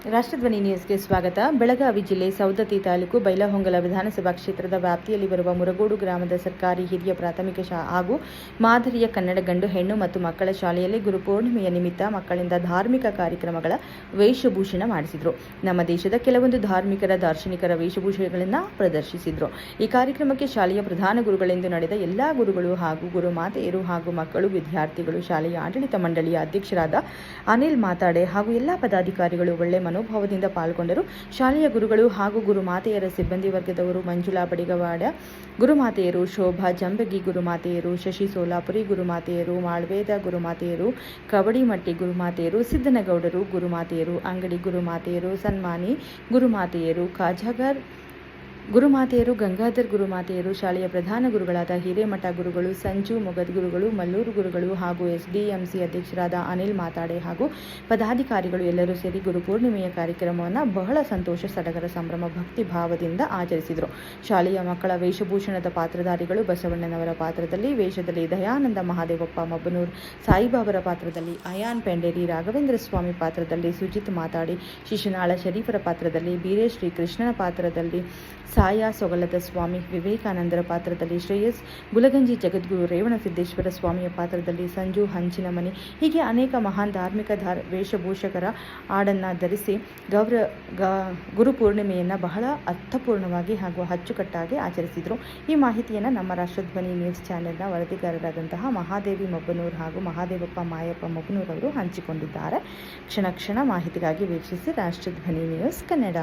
ರಾಷ್ಟ್ರಧ್ವನಿ ನ್ಯೂಸ್ಗೆ ಸ್ವಾಗತ. ಬೆಳಗಾವಿ ಜಿಲ್ಲೆ ಸವದತ್ತಿ ತಾಲೂಕು ಬೈಲಹೊಂಗಲ ವಿಧಾನಸಭಾ ಕ್ಷೇತ್ರದ ವ್ಯಾಪ್ತಿಯಲ್ಲಿ ಬರುವ ಮುರಗೋಡು ಗ್ರಾಮದ ಸರ್ಕಾರಿ ಹಿರಿಯ ಪ್ರಾಥಮಿಕ ಹಾಗೂ ಮಾದರಿಯ ಕನ್ನಡ ಗಂಡು ಹೆಣ್ಣು ಮತ್ತು ಮಕ್ಕಳ ಶಾಲೆಯಲ್ಲಿ ಗುರುಪೂರ್ಣಿಮೆಯ ನಿಮಿತ್ತ ಮಕ್ಕಳಿಂದ ಧಾರ್ಮಿಕ ಕಾರ್ಯಕ್ರಮಗಳ ವೇಷಭೂಷಣ ಮಾಡಿಸಿದರು. ನಮ್ಮ ದೇಶದ ಕೆಲವೊಂದು ಧಾರ್ಮಿಕರ ದಾರ್ಶನಿಕರ ವೇಷಭೂಷಣಗಳನ್ನು ಪ್ರದರ್ಶಿಸಿದರು. ಈ ಕಾರ್ಯಕ್ರಮಕ್ಕೆ ಶಾಲೆಯ ಪ್ರಧಾನ ಗುರುಗಳೆಂದು ನಡೆದ ಎಲ್ಲಾ ಗುರುಗಳು ಹಾಗೂ ಗುರುಮಾತೆಯರು ಹಾಗೂ ಮಕ್ಕಳು, ವಿದ್ಯಾರ್ಥಿಗಳು, ಶಾಲೆಯ ಆಡಳಿತ ಮಂಡಳಿಯ ಅಧ್ಯಕ್ಷರಾದ ಅನಿಲ್ ಮಾತಾಡೆ ಹಾಗೂ ಎಲ್ಲಾ ಪದಾಧಿಕಾರಿಗಳು ಒಳ್ಳೆ ಮನೋಭಾವದಿಂದ ಪಾಲ್ಗೊಂಡರು. ಶಾಲೆಯ ಗುರುಗಳು ಹಾಗೂ ಗುರುಮಾತೆಯರ ಸಿಬ್ಬಂದಿ ವರ್ಗದವರು ಮಂಜುಳಾ ಬಡಿಗವಾಡ ಗುರುಮಾತೆಯರು, ಶೋಭಾ ಜಂಬಗಿ ಗುರುಮಾತೆಯರು, ಶಶಿ ಸೋಲಾಪುರಿ ಗುರುಮಾತೆಯರು, ಮಾಳ್ವೇದ ಗುರುಮಾತೆಯರು, ಕವಡಿಮಟ್ಟಿ ಗುರುಮಾತೆಯರು, ಸಿದ್ದನಗೌಡರು ಗುರುಮಾತೆಯರು, ಅಂಗಡಿ ಗುರುಮಾತೆಯರು, ಸನ್ಮಾನಿ ಗುರುಮಾತೆಯರು, ಕಾಜಾಗರ್ ಗುರುಮಾತೆಯರು, ಗಂಗಾಧರ್ ಗುರುಮಾತೆಯರು, ಶಾಲೆಯ ಪ್ರಧಾನ ಗುರುಗಳಾದ ಹಿರೇಮಠ ಗುರುಗಳು, ಸಂಜು ಮೊಗದ್ ಗುರುಗಳು, ಮಲ್ಲೂರು ಗುರುಗಳು ಹಾಗೂ ಎಸ್ಡಿಎಂಸಿ ಅಧ್ಯಕ್ಷರಾದ ಅನಿಲ್ ಮಾತಾಡೆ ಹಾಗೂ ಪದಾಧಿಕಾರಿಗಳು ಎಲ್ಲರೂ ಸೇರಿ ಗುರುಪೂರ್ಣಿಮೆಯ ಕಾರ್ಯಕ್ರಮವನ್ನು ಬಹಳ ಸಂತೋಷ, ಸಡಗರ, ಸಂಭ್ರಮ, ಭಕ್ತಿ ಭಾವದಿಂದ ಆಚರಿಸಿದರು. ಶಾಲೆಯ ಮಕ್ಕಳ ವೇಷಭೂಷಣದ ಪಾತ್ರಧಾರಿಗಳು ಬಸವಣ್ಣನವರ ಪಾತ್ರದಲ್ಲಿ ವೇಷದಲ್ಲಿ ದಯಾನಂದ ಮಹಾದೇವಪ್ಪ ಮಬ್ಬನೂರ್, ಸಾಯಿಬಾಬರ ಪಾತ್ರದಲ್ಲಿ ಅಯಾನ್ ಪೆಂಡೇರಿ, ರಾಘವೇಂದ್ರ ಸ್ವಾಮಿ ಪಾತ್ರದಲ್ಲಿ ಸುಜಿತ್ ಮಾತಾಡಿ, ಶಿಶುನಾಳ ಶರೀಫರ ಪಾತ್ರದಲ್ಲಿ ಬೀರೇ ಶ್ರೀಕೃಷ್ಣನ ಪಾತ್ರದಲ್ಲಿ ಸಾಯಾ ಸೊಗಲದ ಸ್ವಾಮಿ, ವಿವೇಕಾನಂದರ ಪಾತ್ರದಲ್ಲಿ ಶ್ರೇಯಸ್, ಗುಲಗಂಜಿ ಜಗದ್ಗುರು ರೇವಣಸಿದ್ದೇಶ್ವರ ಸ್ವಾಮಿಯ ಪಾತ್ರದಲ್ಲಿ ಸಂಜು ಹಂಚಿನಮನಿ, ಹೀಗೆ ಅನೇಕ ಮಹಾನ್ ಧಾರ್ಮಿಕ ವೇಷಭೂಷಕರ ಹಾಡನ್ನು ಧರಿಸಿ ಗುರುಪೂರ್ಣಿಮೆಯನ್ನು ಬಹಳ ಅರ್ಥಪೂರ್ಣವಾಗಿ ಹಾಗೂ ಅಚ್ಚುಕಟ್ಟಾಗಿ ಆಚರಿಸಿದರು. ಈ ಮಾಹಿತಿಯನ್ನು ನಮ್ಮ ರಾಷ್ಟ್ರಧ್ವನಿ ನ್ಯೂಸ್ ಚಾನೆಲ್ನ ವರದಿಗಾರರಾದಂತಹ ಮಹಾದೇವಿ ಮಬ್ಬನೂರ್ ಹಾಗೂ ಮಹಾದೇವಪ್ಪ ಮಾಯಪ್ಪ ಮಬ್ಬನೂರ್ ಅವರು ಹಂಚಿಕೊಂಡಿದ್ದಾರೆ. ಕ್ಷಣ ಕ್ಷಣ ಮಾಹಿತಿಗಾಗಿ ವೀಕ್ಷಿಸಿ ರಾಷ್ಟ್ರಧ್ವನಿ ನ್ಯೂಸ್ ಕನ್ನಡ.